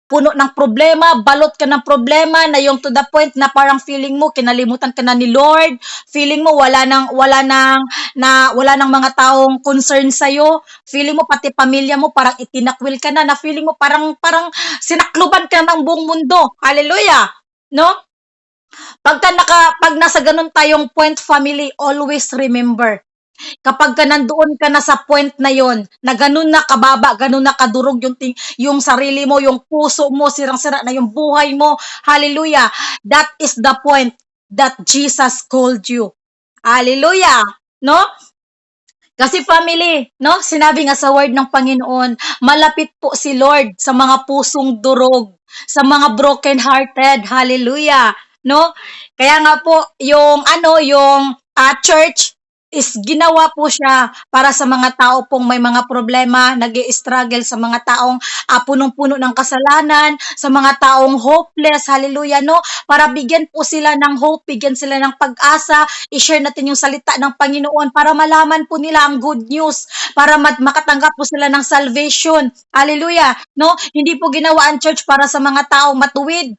puno ng problema, balot ka ng problema na yung to the point na parang feeling mo kinalimutan ka na ni Lord, feeling mo wala nang mga taong concern sa feeling mo pati pamilya mo parang itinakwil ka na feeling mo parang sinakluban ka ng buong mundo. Hallelujah. No? Pag nasa ganun tayong point, family, always remember, kapag ka nandoon ka na sa point na yon, na ganun na kababa, ganun na kadurog yung sarili mo, yung puso mo, sirang-sira na yung buhay mo, hallelujah, that is the point that Jesus called you. Hallelujah. No? Kasi family, no? Sinabi nga sa word ng Panginoon, malapit po si Lord sa mga pusong durog, sa mga broken-hearted. Hallelujah. No? Kaya nga po, yung church is ginawa po siya para sa mga tao pong may mga problema, nag-i-struggle, sa mga taong punong-puno ng kasalanan, sa mga taong hopeless, hallelujah, no? Para bigyan po sila ng hope, bigyan sila ng pag-asa, i-share natin yung salita ng Panginoon para malaman po nila ang good news, para makatanggap po sila ng salvation, hallelujah, no? Hindi po ginawa ang church para sa mga taong matuwid.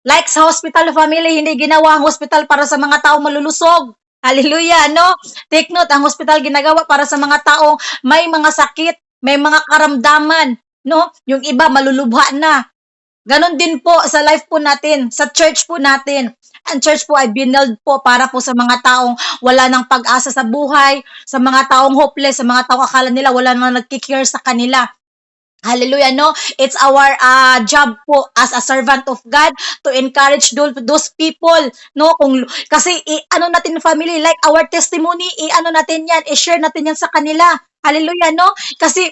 Like sa hospital family, hindi ginawa ang hospital para sa mga taong malulusog. Hallelujah, no? Take note, ang hospital ginagawa para sa mga taong may mga sakit, may mga karamdaman, no? Yung iba malulubha na. Ganon din po sa life po natin, sa church po natin. Ang church po ay binuild po para po sa mga taong wala ng pag-asa sa buhay, sa mga taong hopeless, sa mga taong akala nila wala nang nagkikare sa kanila. Hallelujah, no? It's our job po as a servant of God to encourage those people, no? Kasi ano natin family, like our testimony, ano natin yan, i-share natin yan sa kanila. Hallelujah, no? Kasi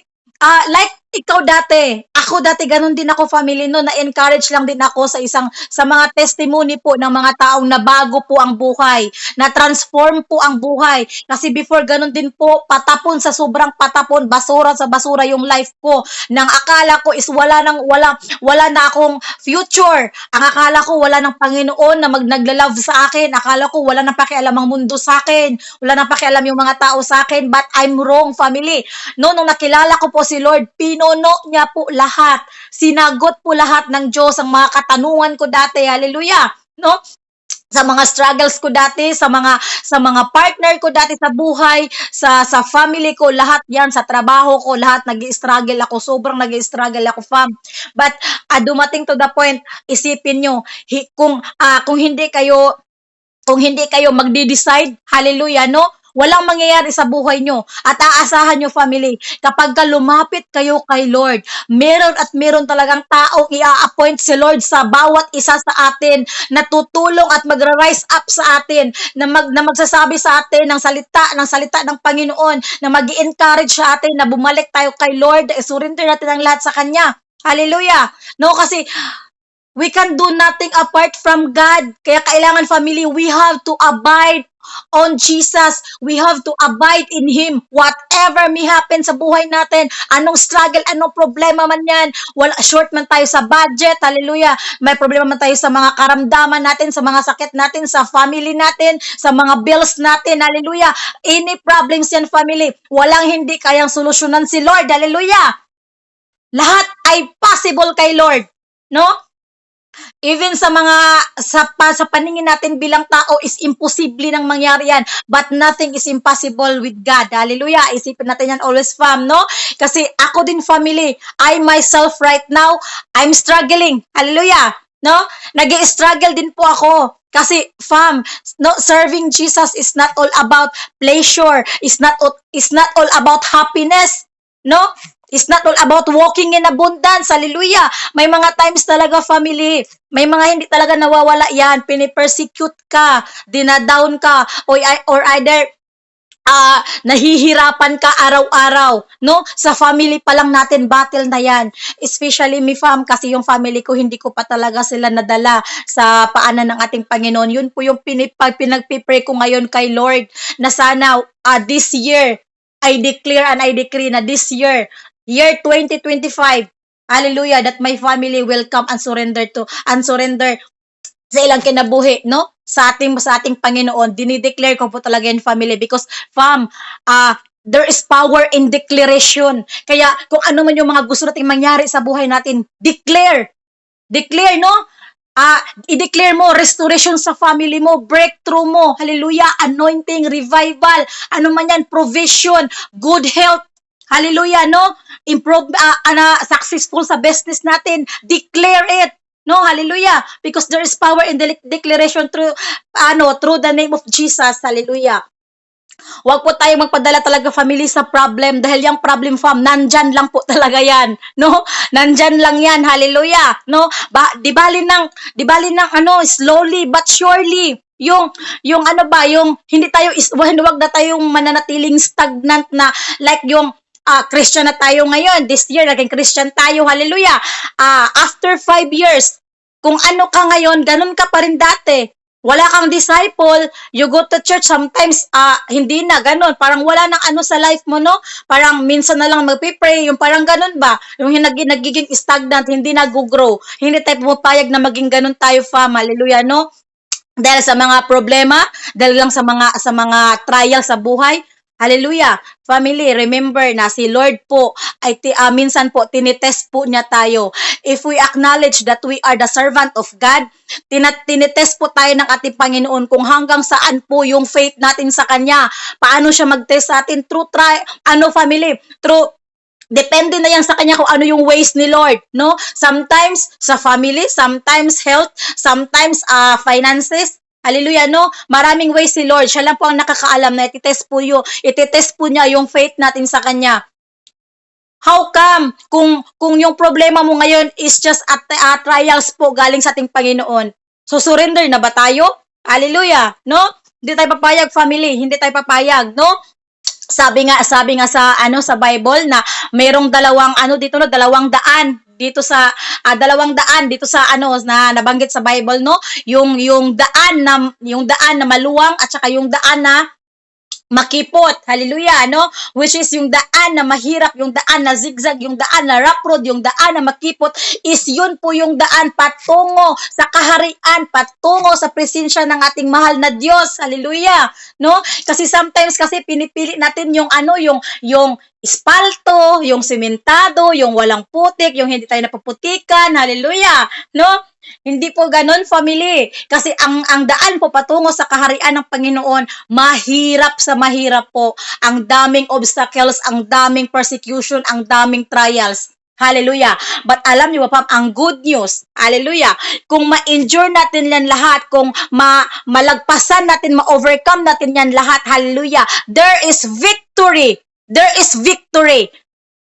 like ikaw dati, ako dati ganun din ako family no, na-encourage lang din ako sa mga testimony po ng mga taong nabago po ang buhay, na transform po ang buhay. Kasi before ganun din po, patapon sa sobrang patapon, basura sa basura yung life ko. Nang akala ko is wala na akong future. Ang akala ko wala ng Panginoon na nagla-love sa akin. Akala ko wala nang pakialam ang mundo sa akin. Wala nang pakialam yung mga tao sa akin. But I'm wrong, family. No, nung nakilala ko po si Lord, pinuno niya po lahat. Sinagot po lahat ng Diyos ang mga katanungan ko dati. Hallelujah. No? Sa mga struggles ko dati, sa mga partner ko dati sa buhay, sa family ko, lahat 'yan, sa trabaho ko, lahat nag-i-struggle ako, sobrang nag-i-struggle ako, fam. But dumating to the point, isipin nyo, kung hindi kayo magde-decide, hallelujah, no? Walang mangyayari sa buhay nyo. At aasahan nyo, family, kapag lumapit kayo kay Lord, meron talagang taong i-appoint si Lord sa bawat isa sa atin na tutulong at magra-rise up sa atin, na magsasabi sa atin ng salita ng Panginoon, na magi-encourage sa atin na bumalik tayo kay Lord, surrender natin ang lahat sa Kanya. Hallelujah! No, kasi we can do nothing apart from God. Kaya kailangan, family, we have to abide on Jesus. We have to abide in Him. Whatever may happen sa buhay natin, anong struggle, anong problema man yan, short man tayo sa budget, hallelujah, may problema man tayo sa mga karamdaman natin, sa mga sakit natin, sa family natin, sa mga bills natin, hallelujah, any problems yan, family, walang hindi kayang solusyonan si Lord, hallelujah. Lahat ay possible kay Lord, no? Even sa paningin natin bilang tao is imposible nang mangyari yan. But nothing is impossible with God. Hallelujah. Isipin natin yan always, fam, no? Kasi ako din, family, I myself right now, I'm struggling. Hallelujah. No? Nag-i-struggle din po ako. Kasi, fam, no, serving Jesus is not all about pleasure. It's not all about happiness. No? It's not all about walking in abundance. Hallelujah. May mga times talaga, family, may mga hindi talaga nawawala yan. Pinipersecute ka, dinadown ka, or either nahihirapan ka araw-araw, no? Sa family pa lang natin, battle na yan. Especially me, fam, kasi yung family ko, hindi ko pa talaga sila nadala sa paanan ng ating Panginoon. Yun po yung pinagpipray ko ngayon kay Lord, na sana this year, I declare and I decree na this year 2025, hallelujah, that my family will come and surrender sa ilang kinabuhi, no? Sa ating Panginoon. Dinideclare ko po talaga yung family because, fam, there is power in declaration. Kaya kung ano man yung mga gusto nating mangyari sa buhay natin, declare. Declare, no? I-declare mo restoration sa family mo, breakthrough mo, hallelujah, anointing, revival, ano man yan, provision, good health, hallelujah, no? Improve, successful sa business natin, declare it, no? Hallelujah, because there is power in the declaration through, through the name of Jesus, hallelujah. Huwag po tayo magpadala talaga family sa problem dahil yung problem fam, nandyan lang po talaga yan, no? Nandyan lang yan, hallelujah, no? Di bali ng slowly but surely, yung ano ba, yung hindi tayo, wag na tayong mananatiling stagnant na, like yung, Christian na tayo ngayon, this year, naging Christian tayo, hallelujah. After 5 years, kung ano ka ngayon, ganun ka pa rin dati. Wala kang disciple, you go to church, sometimes, hindi na, ganun. Parang wala nang ano sa life mo, no? Parang minsan na lang magpipray, yung parang ganun ba? Yung nagiging stagnant, hindi nag-grow. Hindi tayo pumapayag na maging ganun tayo, fam. Hallelujah, no? Dahil sa mga problema, dahil lang sa mga trial sa buhay. Hallelujah. Family, remember na si Lord po ay minsan po tinitest po niya tayo. If we acknowledge that we are the servant of God, tinitest po tayo ng ating Panginoon kung hanggang saan po yung faith natin sa Kanya. Paano siya mag-test sa atin? Family, through depende na yan sa kanya kung ano yung ways ni Lord, no? Sometimes sa family, sometimes health, sometimes finances. Hallelujah, no? Maraming ways si Lord. Siya lang po ang nakakaalam na ititest po niya yung faith natin sa kanya. How come kung yung problema mo ngayon is just trials po galing sa ating Panginoon? So surrender na ba tayo? Hallelujah, no? Hindi tayo papayag, family, hindi tayo papayag, no? Sabi nga sa Bible na mayroong dalawang daan dito sa dalawang daan dito sa na nabanggit sa Bible, no? Yung daan na maluwang at saka yung daan na makipot, hallelujah, no? Which is yung daan na mahirap, yung daan na zigzag, yung daan na rough road, yung daan na makipot, is yun po yung daan patungo sa kaharian, patungo sa presensya ng ating mahal na Diyos, hallelujah, no? Kasi sometimes pinipili natin yung espalto, yung sementado, yung walang putik, yung hindi tayo napuputikan, hallelujah, no? Hindi po ganun, family. Kasi ang daan po patungo sa kaharian ng Panginoon, mahirap sa mahirap po. Ang daming obstacles, ang daming persecution, ang daming trials. Hallelujah. But alam niyo ba, ang good news, hallelujah, kung ma-endure natin yan lahat, kung malagpasan natin, ma-overcome natin yan lahat, hallelujah, there is victory. There is victory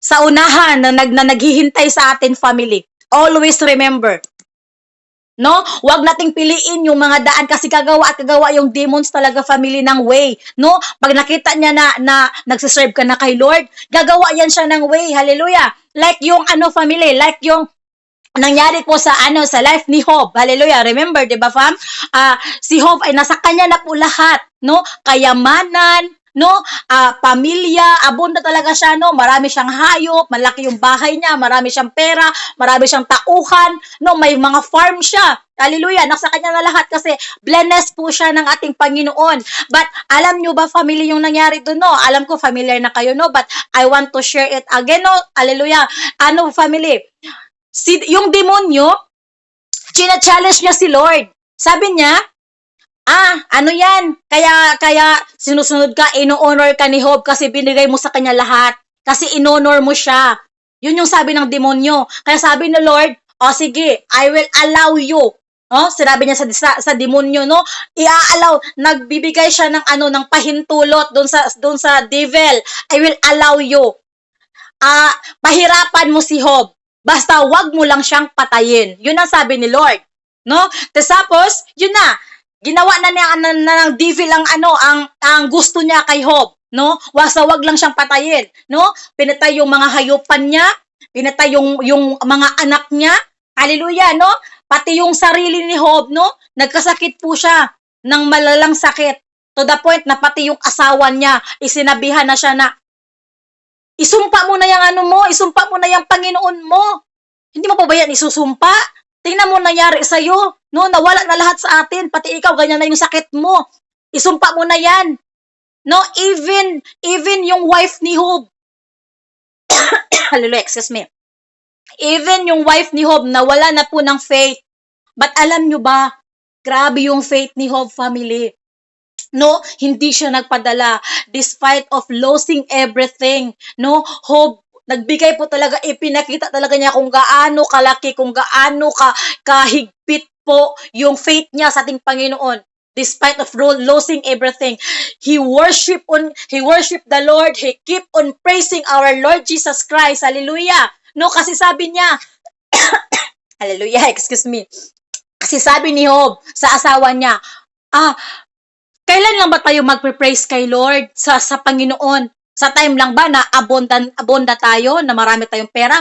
sa unahan na naghihintay sa atin, family. Always remember, no? Huwag nating piliin yung mga daan kasi kagawa yung demons talaga, family, ng way, no? Pag nakita niya na nagsiserve ka na kay Lord, gagawa yan siya ng way, hallelujah. Like yung family, like yung nangyari po sa life ni Job. Hallelujah. Remember, 'di ba, fam? Si Job ay nasa kanya na po lahat, no? Kayamanan, no? Pamilya, abunda talaga siya, no? Marami siyang hayop, malaki yung bahay niya, marami siyang pera, marami siyang tauhan, no? May mga farm siya. Hallelujah. Nasa kanya na lahat kasi blessed po siya ng ating Panginoon. But alam nyo ba, family, yung nangyari doon, no? Alam ko familiar na kayo, no? But I want to share it again, no? Hallelujah. Family, yung demonyo, china-challenge niya si Lord. Sabi niya, ano yan? Kaya sinusunod ka, ino-honor ka ni Job kasi binigay mo sa kanya lahat. Kasi in-honor mo siya. Yun yung sabi ng demonyo. Kaya sabi ng Lord, sige, I will allow you. Sinabi niya sa demonyo, no? I-allow, nagbibigay siya ng pahintulot doon sa devil. I will allow you. Pahirapan mo si Job. Basta wag mo lang siyang patayin. Yun ang sabi ni Lord, no? Tapos, yun na. Ginawa na niya ng devil ang gusto niya kay Job, no? Wag lang siyang patayin, no? Pinatay yung mga hayupan niya, pinatay yung mga anak niya. Hallelujah, no? Pati yung sarili ni Job, no? Nagkasakit po siya ng malalang sakit. To the point na pati yung asawa niya, isinabihan na siya na, isumpa mo na isumpa mo na yung Panginoon mo. Hindi mo pa ba yan isusumpa? Tingnan mo nangyari sa'yo, no? Nawala na lahat sa atin, pati ikaw, ganyan na yung sakit mo. Isumpa mo na yan. No? Even yung wife ni Job. Hallelujah, excuse me. Even yung wife ni Job, nawala na po ng faith. But alam nyo ba, grabe yung faith ni Job, family. No, hindi siya nagpadala despite of losing everything. No, Job, nagbigay po talaga, ipinakita talaga niya kung gaano kalaki, kung gaano kahigpit po yung faith niya sa ating Panginoon. Despite of losing everything, he worship the Lord, he keep on praising our Lord Jesus Christ. Hallelujah. No, kasi sabi niya, hallelujah, excuse me. Kasi sabi ni Job sa asawa niya, kailan lang ba tayo magpe-praise kay Lord sa Panginoon? Sa time lang ba na abunda tayo, na marami tayong pera,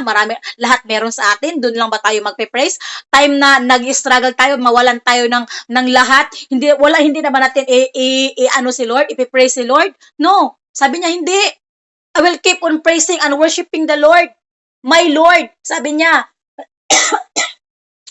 lahat meron sa atin, doon lang ba tayo magpe-praise? Time na nag-struggle tayo, mawalan tayo ng lahat, hindi naman natin ano si Lord, ipe-praise si Lord? No. Sabi niya, hindi. I will keep on praising and worshiping the Lord. My Lord, sabi niya.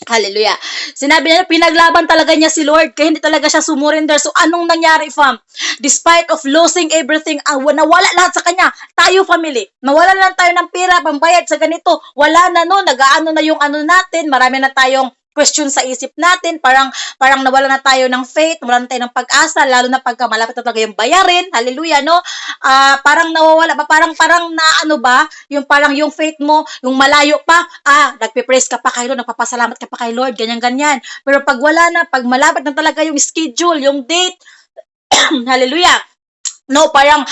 Hallelujah. Sinabi niya, pinaglaban talaga niya si Lord, kaya hindi talaga siya sumurrender. So, anong nangyari, fam? Despite of losing everything, nawala lahat sa kanya. Tayo, family, nawala lang tayo ng pera, pambayad sa ganito. Wala na, no? Nag-aano na yung ano natin, marami na tayong question sa isip natin, parang nawala na tayo ng faith, nawala na tayo ng pag-asa, lalo na pagka malapit na talaga yung bayarin. Hallelujah, no? Parang nawawala ba? Parang na ano ba? Yung parang yung faith mo, yung malayo pa, nagpe-praise ka pa kay Lord, nagpapasalamat ka pa kay Lord, ganyan-ganyan. Pero pag wala na, pag malapit na talaga yung schedule, yung date, hallelujah, no, parang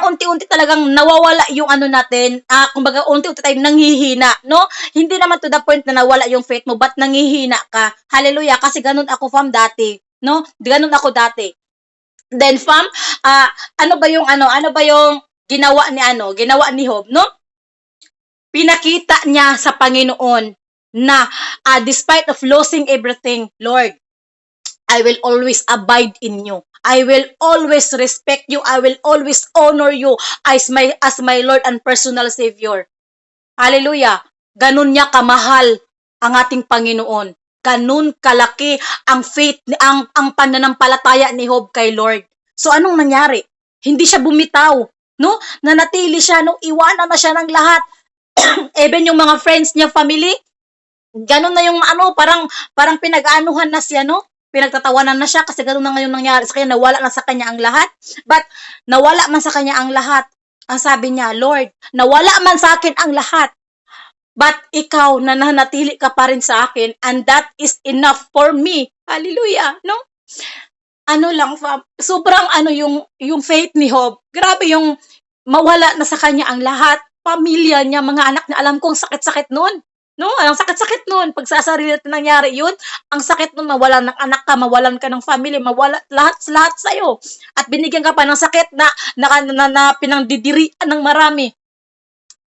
unti-unti talagang nawawala yung ano natin, kumbaga unti-unti tayong nanghihina, no? Hindi naman to the point na nawala yung faith mo, but nanghihina ka. Hallelujah, kasi ganun ako, fam, dati, no? Ganun ako dati. Then, fam, ano ba yung ginawa ni Job, no? Pinakita niya sa Panginoon na despite of losing everything, Lord, I will always abide in you. I will always respect you. I will always honor you as my Lord and personal Savior. Hallelujah. Ganun niya kamahal ang ating Panginoon. Ganun kalaki ang faith, ang pananampalataya ni Job kay Lord. So anong nangyari? Hindi siya bumitaw, no? Nanatili siya, no? Iwanan na siya ng lahat. Even yung mga friends niya, family, ganun na yung parang pinag-aanuhan na siya, no? Pinagtatawanan na siya kasi ganun na ngayon nangyari sa kanya, nawala na sa kanya ang lahat. But nawala man sa kanya ang lahat, ang sabi niya, Lord, nawala man sa akin ang lahat, but ikaw nananatili ka pa rin sa akin, and that is enough for me. Hallelujah, no? Ano lang, sobrang yung faith ni Job. Grabe yung mawala na sa kanya ang lahat, pamilya niya, mga anak niya, alam kong sakit-sakit noon. No, ang sakit-sakit noon. Pag sa sarili natin nangyari yun, ang sakit noon, mawalan ng anak ka, mawalan ka ng family, mawala lahat sa'yo. At binigyan ka pa ng sakit na pinangdidirian ng marami.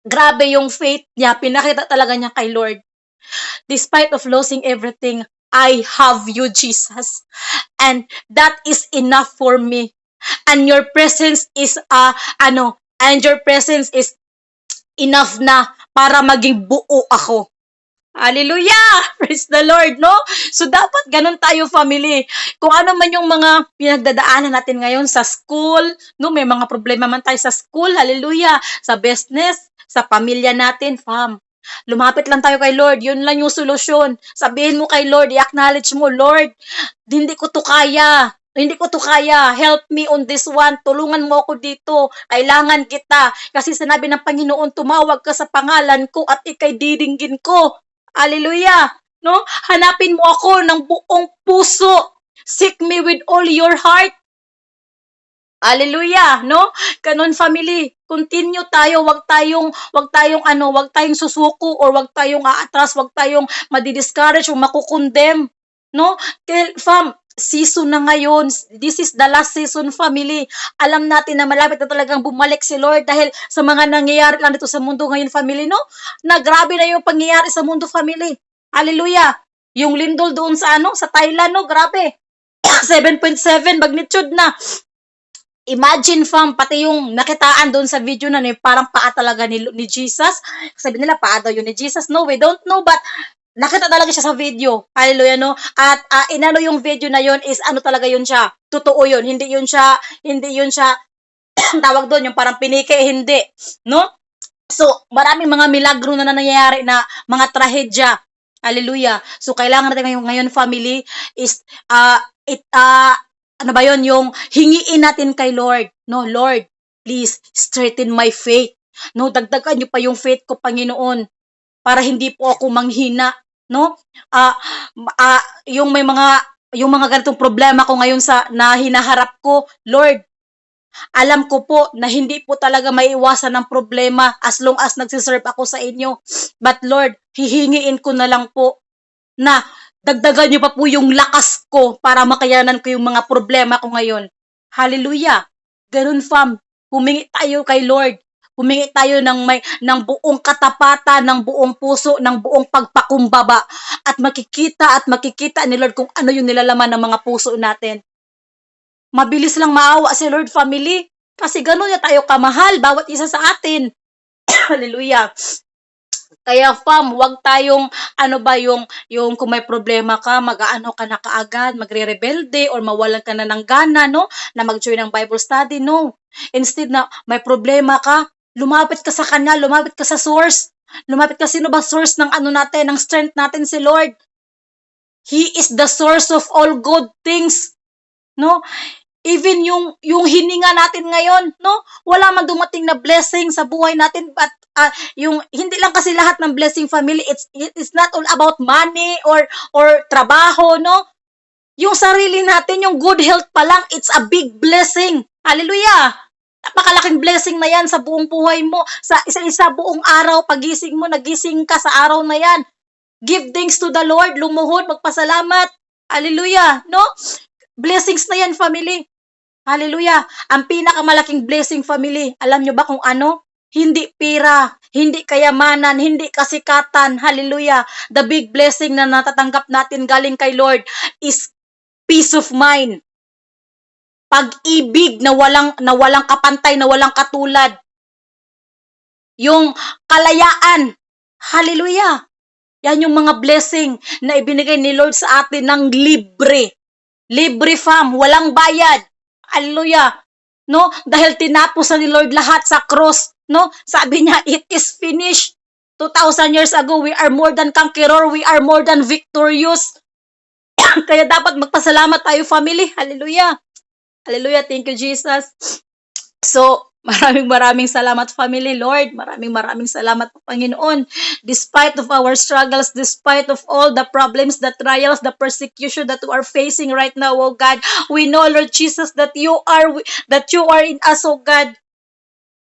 Grabe yung faith niya, pinakita talaga niya kay Lord. Despite of losing everything, I have you, Jesus. And that is enough for me. And your presence is, and your presence is enough na para maging buo ako. Hallelujah! Praise the Lord, no? So, dapat ganun tayo, family. Kung ano man yung mga pinagdadaanan natin ngayon sa school, no? May mga problema man tayo sa school, hallelujah! Sa business, sa pamilya natin, fam. Lumapit lang tayo kay Lord. Yun lang yung solusyon. Sabihin mo kay Lord, i-acknowledge mo, Lord, hindi ko to kaya. Hindi ko to kaya. Help me on this one. Tulungan mo ako dito. Kailangan kita. Kasi sinabi ng Panginoon, tumawag ka sa pangalan ko at ikay didinggin ko. Hallelujah. No? Hanapin mo ako ng buong puso. Seek me with all your heart. Hallelujah, no? Kanon, family, continue tayo, wag tayong susuko, or wag tayong aatras, wag tayong madi-discourage o makukondem, no? Fam, season na ngayon. This is the last season, family. Alam natin na malapit na talagang bumalik si Lord dahil sa mga nangyayari lang dito sa mundo ngayon, family, no? Na grabe na yung pangyayari sa mundo, family. Hallelujah. Yung lindol doon sa Thailand, no? Grabe. 7.7 magnitude na. Imagine, fam, pati yung nakitaan doon sa video na parang paa talaga ni Jesus. Sabi nila, paa daw yun ni Jesus. No, we don't know, but nakita talaga siya sa video. Hallelujah, no? At yung video na yun is talaga yun siya. Totoo yun. Hindi yun siya tawag doon, yung parang pinike, hindi. No? So, maraming mga milagro na nangyayari na mga trahedya. Hallelujah. So, kailangan natin ngayon family is, ano ba yon, yung hingiin natin kay Lord. No, Lord, please strengthen my faith. No, dagdagan niyo pa yung faith ko, Panginoon, para hindi po ako manghina. No? Ah, yung mga ganitong problema ko ngayon na hinaharap ko, Lord, alam ko po na hindi po talaga maiiwasan ng problema as long as nagsiserve ako sa inyo. But Lord, hihingiin ko na lang po na dagdagan niyo pa po yung lakas ko para makayanan ko yung mga problema ko ngayon. Hallelujah. Ganun fam, humingi tayo kay Lord. Humingi tayo ng buong katapatan, ng buong puso, ng buong pagpakumbaba. At makikita ni Lord kung ano yung nilalaman ng mga puso natin. Mabilis lang maawa si Lord family. Kasi gano'n niya tayo kamahal, bawat isa sa atin. Hallelujah. Kaya fam, wag tayong yung kung may problema ka, mag-aano ka na kaagad, magre-rebelde or mawalan ka na ng gana, no? Na mag-join ng Bible study, no? Instead na may problema ka, lumapit ka sa kanya, lumapit ka sa source. Lumapit ka, sino ba source ng natin, ng strength natin, si Lord. He is the source of all good things. No? Even yung hininga natin ngayon, no? Wala man dumating na blessing sa buhay natin, but yung hindi lang kasi lahat ng blessing family, it's not all about money or trabaho, no? Yung sarili natin, yung good health pa lang, it's a big blessing. Hallelujah. Napakalaking blessing na yan sa buong buhay mo. Sa isa-isa buong araw, pagising mo, nagising ka sa araw na yan. Give thanks to the Lord, lumuhod, magpasalamat. Hallelujah, no? Blessings na yan, family. Hallelujah. Ang pinakamalaking blessing, family, alam nyo ba kung ano? Hindi pira, hindi kayamanan, hindi kasikatan. Hallelujah. The big blessing na natatanggap natin galing kay Lord is peace of mind. Pag-ibig na walang kapantay, na walang katulad. Yung kalayaan. Hallelujah. Yan yung mga blessing na ibinigay ni Lord sa atin ng libre. Libre fam, walang bayad. Hallelujah. No? Dahil tinapos na ni Lord lahat sa cross. No? Sabi niya, it is finished. 2,000 years ago, we are more than conqueror. We are more than victorious. Kaya dapat magpasalamat tayo, family. Hallelujah. Hallelujah. Thank you, Jesus. So, maraming salamat, family, Lord. Maraming salamat po, Panginoon. Despite of our struggles, despite of all the problems, the trials, the persecution that we are facing right now, oh God, we know, Lord Jesus, that you are in us, oh God.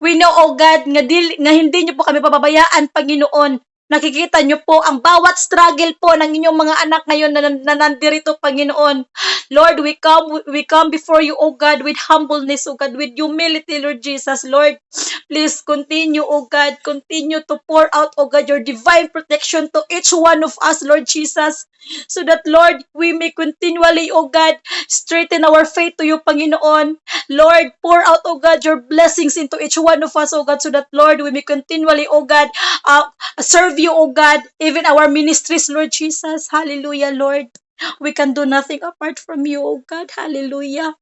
We know, oh God, nga hindi niyo po kami pababayaan, Panginoon. Nakikita niyo po ang bawat struggle po ng inyong mga anak ngayon na nandirito, Panginoon. Lord, we come before you, oh God, with humbleness, oh God, with humility, Lord Jesus. Lord, please continue, oh God, continue to pour out, oh God, your divine protection to each one of us, Lord Jesus, so that, Lord, we may continually, oh God, strengthen our faith to you, Panginoon. Lord, pour out, oh God, your blessings into each one of us, oh God, so that, Lord, we may continually, oh God, serve you, oh God, even our ministries, Lord Jesus. Hallelujah, Lord. We can do nothing apart from you, oh God. Hallelujah.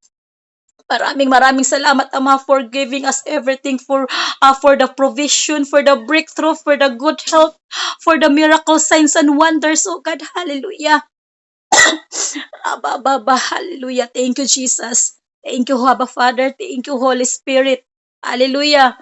Maraming salamat, Ama, for giving us everything, for the provision, for the breakthrough, for the good health, for the miracle signs and wonders, oh God. Hallelujah. Hallelujah. Thank you, Jesus. Thank you, Abba Father. Thank you, Holy Spirit. Hallelujah.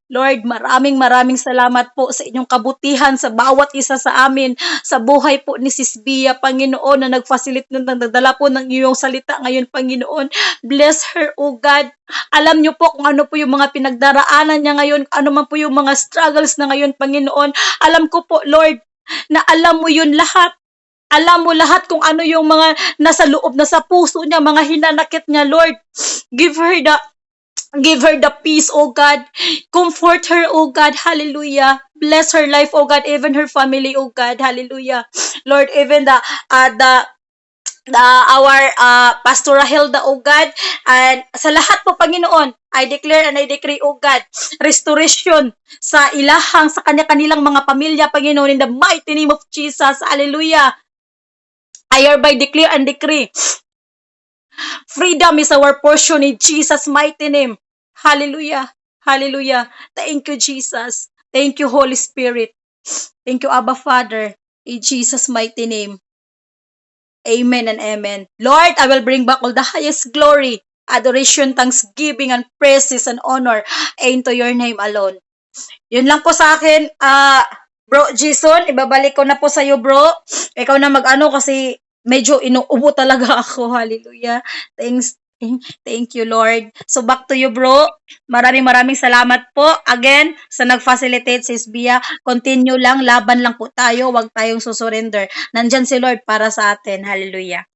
Lord, maraming salamat po sa inyong kabutihan sa bawat isa sa amin, sa buhay po ni Sis Bia, Panginoon, na nagfasilit ng nagdala po ng iyong salita ngayon, Panginoon. Bless her, oh God. Alam niyo po kung ano po yung mga pinagdaraanan niya ngayon, ano man po yung mga struggles na ngayon, Panginoon. Alam ko po, Lord, na alam mo yun lahat. Alam mo lahat kung ano yung mga nasa loob, nasa puso niya, mga hinanakit niya, Lord. Give her the peace, oh God. Comfort her, oh God. Hallelujah. Bless her life, oh God. Even her family, oh God. Hallelujah. Lord, even our Pastor Hilda, oh God, and sa lahat po, Panginoon, I declare and I decree, oh God, restoration sa sa kanilang mga pamilya, Panginoon, in the mighty name of Jesus. Hallelujah. I hereby declare and decree, freedom is our portion in Jesus' mighty name. Hallelujah. Hallelujah. Thank you, Jesus. Thank you, Holy Spirit. Thank you, Abba Father. In Jesus' mighty name. Amen and amen. Lord, I will bring back all the highest glory, adoration, thanksgiving, and praises and honor into your name alone. Yun lang po sa akin, Bro Jason, ibabalik ko na po sa iyo, bro. Ikaw na mag-ano kasi medyo inuubo talaga ako. Hallelujah. Thanks. Thank you, Lord. So back to you, bro. Maraming salamat po. Again, sa nag-facilitate si Isbia, continue lang, laban lang po tayo, huwag tayong susurrender. Nandyan si Lord para sa atin. Hallelujah.